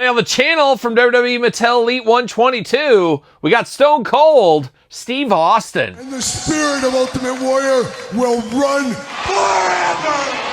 On the channel from WWE Mattel Elite 122, we got Stone Cold Steve Austin. And the spirit of Ultimate Warrior will run forever!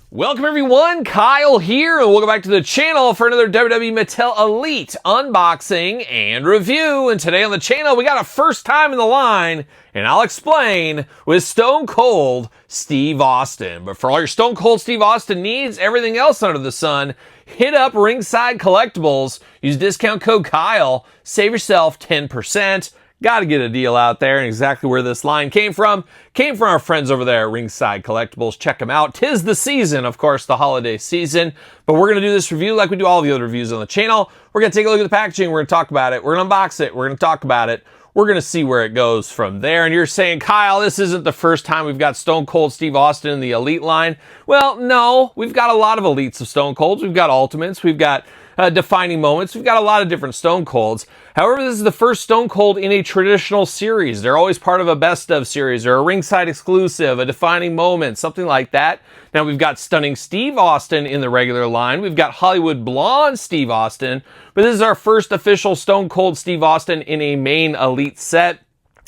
Welcome everyone, Kyle here, and welcome back to the channel for another WWE Mattel Elite unboxing and review. And today on the channel, we got a first time in the line, and I'll explain, with Stone Cold Steve Austin. But for all your Stone Cold Steve Austin needs, everything else under the sun, hit up Ringside Collectibles, use discount code Kyle, save yourself 10%. Got to get a deal out there, and exactly where this line came from our friends over there at Ringside Collectibles. Check them out. 'Tis the season, of course, the holiday season. But we're going to do this review like we do all the other reviews on the channel. We're going to take a look at the packaging. We're going to talk about it. We're going to unbox it. We're going to talk about it. We're going to see where it goes from there. And you're saying, Kyle, this isn't the first time we've got Stone Cold Steve Austin in the Elite line. Well, no. We've got a lot of Elites of Stone Colds. We've got Ultimates. We've got defining moments. We've got a lot of different Stone Colds. However, this is the first Stone Cold in a traditional series. They're always part of a best of series or a ringside exclusive, a defining moment, something like that. Now we've got Stunning Steve Austin in the regular line. We've got Hollywood Blonde Steve Austin, but this is our first official Stone Cold Steve Austin in a main Elite set.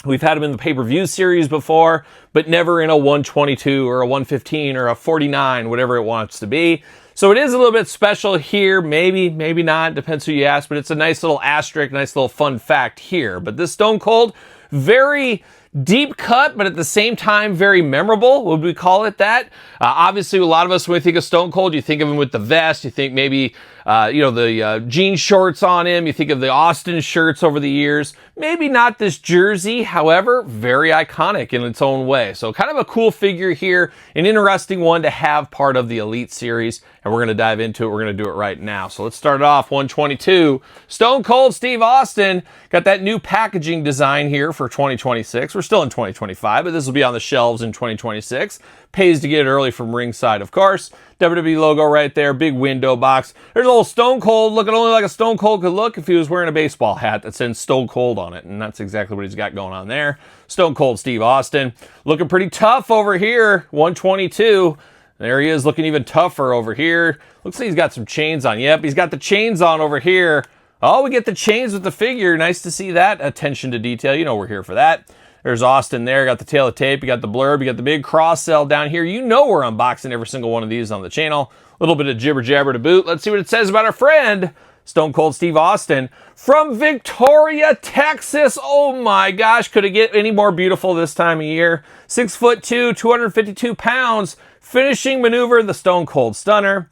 We've had him in the pay-per-view series before, but never in a 122 or a 115 or a 49, whatever it wants to be. So it is a little bit special here, maybe, maybe not, depends who you ask, but it's a nice little asterisk, nice little fun fact here. But this Stone Cold, very deep cut, but at the same time, very memorable, would we call it that? Obviously, a lot of us, when we think of Stone Cold, you think of him with the vest, you think maybe, the jean shorts on him, you think of the Austin shirts over the years. Maybe not this jersey, however, very iconic in its own way. So kind of a cool figure here, an interesting one to have part of the Elite series, and we're going to dive into it. We're going to do it right now. So let's start it off, 122, Stone Cold Steve Austin. Got that new packaging design here for 2026. We're still in 2025, but this will be on the shelves in 2026. Pays to get it early from Ringside, of course. WWE logo right there, big window box. There's a little Stone Cold looking only like a Stone Cold could look if he was wearing a baseball hat that says Stone Cold on it, and that's exactly what he's got going on there. Stone Cold Steve Austin. Looking pretty tough over here, 122. There he is, looking even tougher over here. Looks like he's got some chains on. Yep, he's got the chains on over here. Oh, we get the chains with the figure. Nice to see that attention to detail. You know we're here for that. There's Austin there. Got the tail of tape. You got the blurb. You got the big cross sell down here. You know we're unboxing every single one of these on the channel. A little bit of jibber jabber to boot. Let's see what it says about our friend, Stone Cold Steve Austin from Victoria, Texas. Oh my gosh. Could it get any more beautiful this time of year? 6'2", 252 pounds. Finishing maneuver, the Stone Cold Stunner.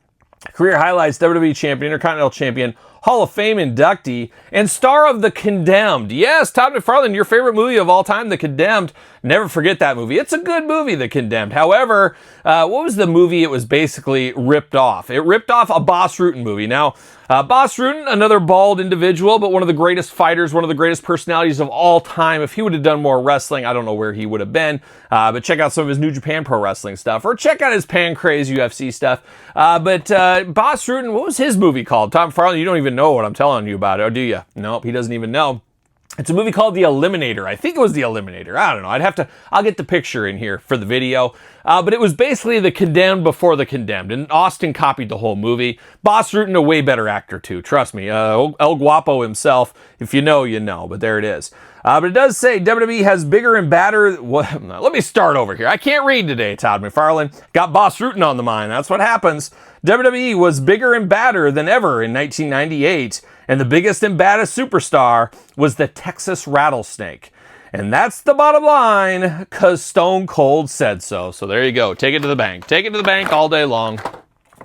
Career highlights, WWE Champion, Intercontinental Champion, Hall of Fame inductee, and star of The Condemned. Yes, Todd McFarlane, your favorite movie of all time, The Condemned. Never forget that movie. It's a good movie, The Condemned. However, what was the movie it was basically ripped off? It ripped off a Bas Rutten movie. Now, Bas Rutten, another bald individual, but one of the greatest fighters, one of the greatest personalities of all time. If he would have done more wrestling, I don't know where he would have been. But check out some of his New Japan Pro Wrestling stuff, or check out his Pancrase UFC stuff. But Bas Rutten, what was his movie called? Tom Farley, you don't even know what I'm telling you about, or do you? Nope, he doesn't even know. It's a movie called The Eliminator. I think it was The Eliminator. I don't know. I'll get the picture in here for the video. But it was basically The Condemned before The Condemned. And Austin copied the whole movie. Bas Rutten, a way better actor too. Trust me. El Guapo himself. If you know, you know. But there it is. But it does say WWE has bigger and badder. Let me start over here. I can't read today, Todd McFarlane. Got Bas Rutten on the mind. That's what happens. WWE was bigger and badder than ever in 1998. And the biggest and baddest superstar was the Texas Rattlesnake. And that's the bottom line, because Stone Cold said so. So there you go. Take it to the bank. Take it to the bank all day long.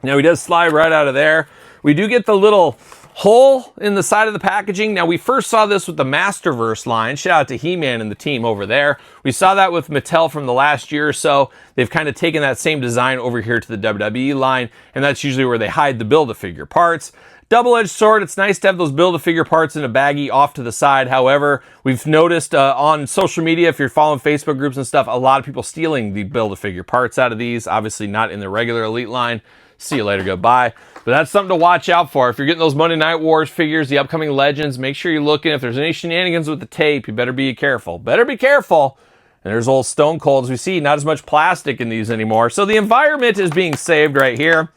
Now, he does slide right out of there. We do get the little hole in the side of the packaging. Now, we first saw this with the Masterverse line. Shout out to He-Man and the team over there. We saw that with Mattel from the last year or so. They've kind of taken that same design over here to the WWE line, and that's usually where they hide the Build-A-Figure parts. Double-edged sword, it's nice to have those Build-A-Figure parts in a baggie off to the side. However, we've noticed on social media, if you're following Facebook groups and stuff, a lot of people stealing the Build-A-Figure parts out of these. Obviously not in the regular Elite line. See you later, goodbye. But that's something to watch out for. If you're getting those Monday Night Wars figures, the upcoming Legends, make sure you're looking. If there's any shenanigans with the tape, you better be careful. Better be careful. And there's old Stone Cold, as we see, not as much plastic in these anymore. So the environment is being saved right here.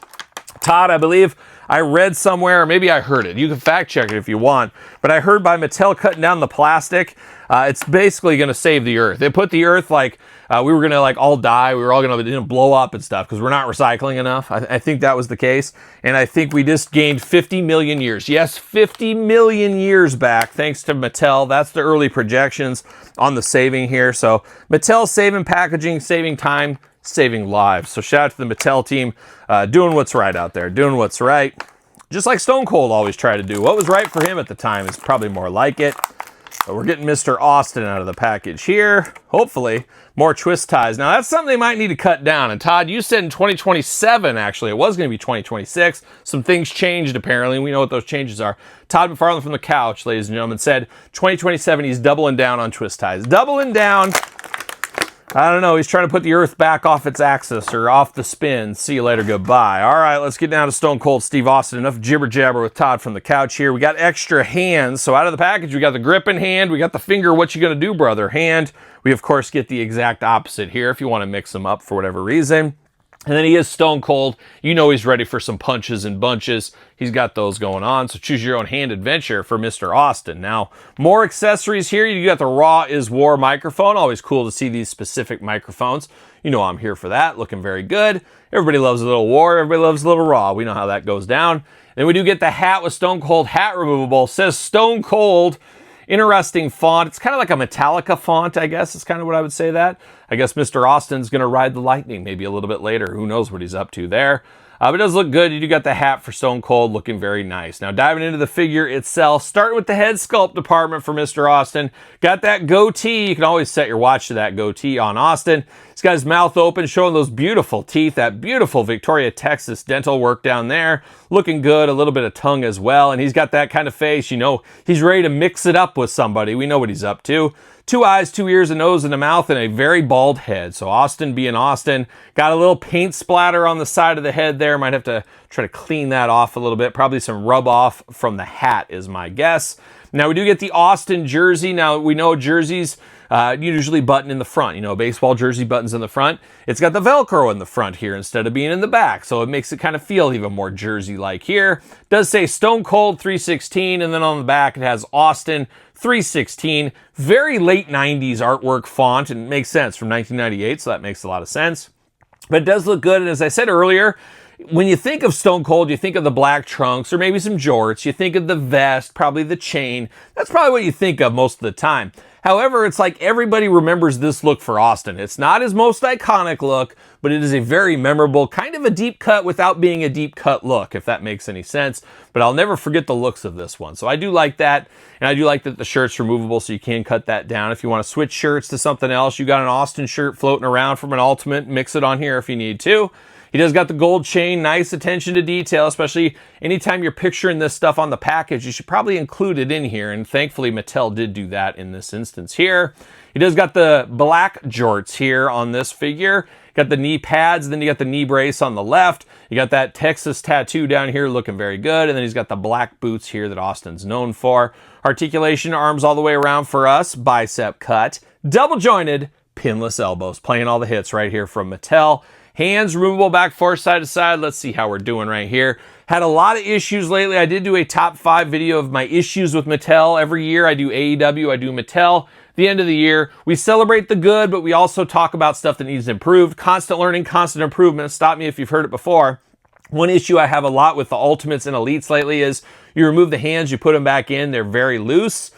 Todd, I believe I read somewhere, or maybe I heard it. You can fact check it if you want. But I heard by Mattel cutting down the plastic, it's basically going to save the Earth. They put the Earth like we were going to like all die. We were all going to blow up and stuff because we're not recycling enough. I think that was the case. And I think we just gained 50 million years. Yes, 50 million years back thanks to Mattel. That's the early projections on the saving here. So Mattel saving packaging, saving time, saving lives. So shout out to the Mattel team doing what's right out there, doing what's right. Just like Stone Cold always tried to do. What was right for him at the time is probably more like it. But we're getting Mr. Austin out of the package here. Hopefully, more twist ties. Now, that's something they might need to cut down. And Todd, you said in 2027, actually. It was going to be 2026. Some things changed, apparently. We know what those changes are. Todd McFarlane from the couch, ladies and gentlemen, said 2027, he's doubling down on twist ties. Doubling down. I don't know. He's trying to put the Earth back off its axis or off the spin. See you later. Goodbye. All right, let's get down to Stone Cold Steve Austin. Enough jibber jabber with Todd from the couch here. We got extra hands. So out of the package, we got the grip in hand. We got the finger. What you gonna do, brother? Hand. We of course get the exact opposite here if you want to mix them up for whatever reason. And then he is Stone Cold. You know he's ready for some punches and bunches. He's got those going on. So choose your own hand adventure for Mr. Austin. Now, more accessories here. You got the Raw is War microphone. Always cool to see these specific microphones. You know I'm here for that. Looking very good. Everybody loves a little War. Everybody loves a little Raw. We know how that goes down. Then we do get the hat with Stone Cold hat removable. Says Stone Cold. Interesting font. It's kind of like a Metallica font, I guess. It's kind of what I would say that. I guess Mr. Austin's going to ride the lightning maybe a little bit later. Who knows what he's up to there. But it does look good. You do got the hat for Stone Cold looking very nice. Now diving into the figure itself, starting with the head sculpt department for Mr. Austin. Got that goatee. You can always set your watch to that goatee on Austin. He's got his mouth open, showing those beautiful teeth, that beautiful Victoria, Texas dental work down there. Looking good, a little bit of tongue as well. And he's got that kind of face, you know, he's ready to mix it up with somebody. We know what he's up to. 2 eyes, 2 ears, a nose, and a mouth, and a very bald head. So Austin being Austin. Got a little paint splatter on the side of the head there. Might have to try to clean that off a little bit. Probably some rub off from the hat is my guess. Now we do get the Austin jersey. Now we know jerseys usually button in the front. You know, baseball jersey buttons in the front. It's got the Velcro in the front here instead of being in the back. So it makes it kind of feel even more jersey-like here. It does say Stone Cold 316, and then on the back it has Austin 316. Very late 90s artwork font, and it makes sense from 1998, so that makes a lot of sense. But it does look good, and as I said earlier, when you think of Stone Cold, you think of the black trunks or maybe some jorts. You think of the vest, probably the chain. That's probably what you think of most of the time. However, it's like everybody remembers this look for Austin. It's not his most iconic look, but it is a very memorable, kind of a deep cut without being a deep cut look, if that makes any sense. But I'll never forget the looks of this one. So I do like that, and I do like that the shirt's removable, so you can cut that down. If you want to switch shirts to something else, you got an Austin shirt floating around from an Ultimate, mix it on here if you need to. He does got the gold chain, nice attention to detail, especially anytime you're picturing this stuff on the package, you should probably include it in here, and thankfully Mattel did do that in this instance here. He does got the black jorts here on this figure. Got the knee pads, then you got the knee brace on the left. You got that Texas tattoo down here looking very good, and then he's got the black boots here that Austin's known for. Articulation, arms all the way around for us, bicep cut, double jointed, pinless elbows, playing all the hits right here from Mattel. Hands removable back forth side to side. Let's see how we're doing right here. Had a lot of issues lately. I did do a top 5 video of my issues with Mattel. Every year I do AEW, I do Mattel. The end of the year, we celebrate the good, but we also talk about stuff that needs improved. Constant learning, constant improvement. Stop me if you've heard it before. One issue I have a lot with the Ultimates and Elites lately is you remove the hands, you put them back in, they're very loose.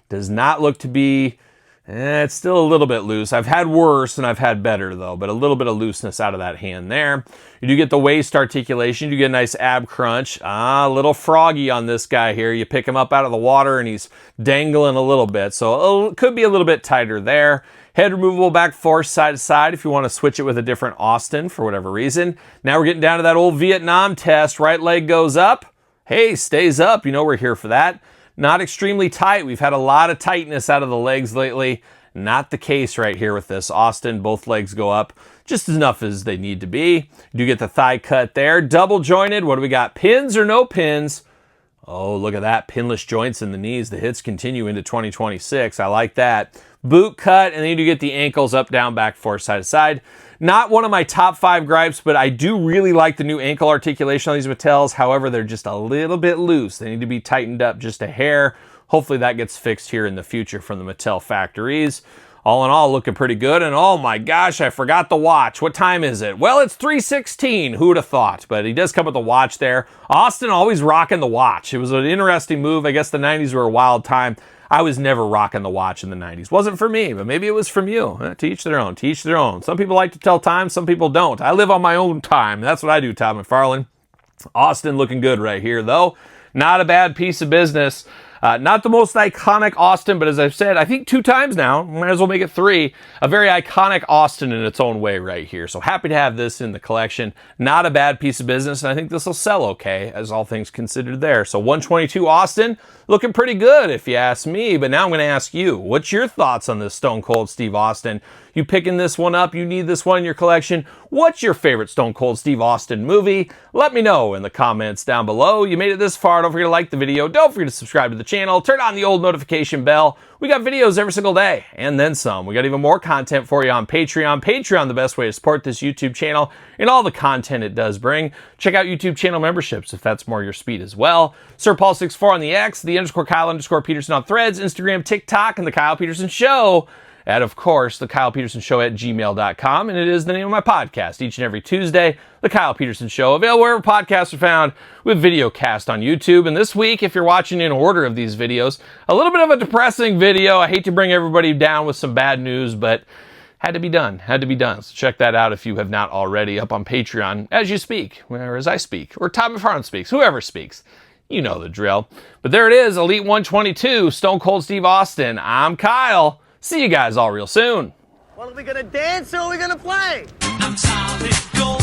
Does not look to be... it's still a little bit loose. I've had worse and I've had better though, but a little bit of looseness out of that hand there. You do get the waist articulation. You get a nice ab crunch. A little froggy on this guy here. You pick him up out of the water and he's dangling a little bit. So it could be a little bit tighter there. Head removable back forth side to side if you want to switch it with a different Austin for whatever reason. Now we're getting down to that old Vietnam test. Right leg goes up. Hey, stays up. You know we're here for that. Not extremely tight. We've had a lot of tightness out of the legs lately. Not the case right here with this Austin. Both legs go up just enough as they need to be. You do get the thigh cut there. Double jointed. What do we got? Pins or no pins? Oh, look at that. Pinless joints in the knees. The hits continue into 2026. I like that. Boot cut, and then you do get the ankles up, down, back, forth, side to side. Not one of my top 5 gripes, but I do really like the new ankle articulation on these Mattels. However, they're just a little bit loose. They need to be tightened up just a hair. Hopefully that gets fixed here in the future from the Mattel factories. All in all, looking pretty good. And oh my gosh, I forgot the watch. What time is it? Well, it's 3:16. Who would have thought? But he does come with the watch there. Austin always rocking the watch. It was an interesting move. I guess the 90s were a wild time. I was never rocking the watch in the 90s. Wasn't for me, but maybe it was from you. To each their own. To each their own. Some people like to tell time. Some people don't. I live on my own time. That's what I do, Todd McFarlane. Austin looking good right here, though. Not a bad piece of business. Not the most iconic Austin, but as I've said, I think 2 times now, might as well make it 3, a very iconic Austin in its own way right here. So happy to have this in the collection. Not a bad piece of business, and I think this will sell okay, as all things considered there. So 122 Austin, looking pretty good if you ask me, but now I'm going to ask you, what's your thoughts on this Stone Cold Steve Austin? You picking this one up? You need this one in your collection? What's your favorite Stone Cold Steve Austin movie? Let me know in the comments down below. You made it this far. Don't forget to like the video. Don't forget to subscribe to the channel. Turn on the old notification bell. We got videos every single day and then some. We got even more content for you on Patreon. Patreon, the best way to support this YouTube channel and all the content it does bring. Check out YouTube channel memberships if that's more your speed as well. Sir Paul64 on the X, _Kyle_Peterson on Threads, Instagram, TikTok, and The Kyle Peterson Show. And of course, TheKylePetersonShow at gmail.com. And it is the name of my podcast each and every Tuesday, The Kyle Peterson Show, available wherever podcasts are found, with video cast on YouTube. And this week, if you're watching in order of these videos, a little bit of a depressing video. I hate to bring everybody down with some bad news, but had to be done. Had to be done. So check that out if you have not already, up on Patreon as you speak, or as I speak, or Todd McFarlane speaks, whoever speaks. You know the drill. But there it is, Elite 122, Stone Cold Steve Austin. I'm Kyle. See you guys all real soon. Well, are we gonna dance or are we gonna play? I'm solid gold.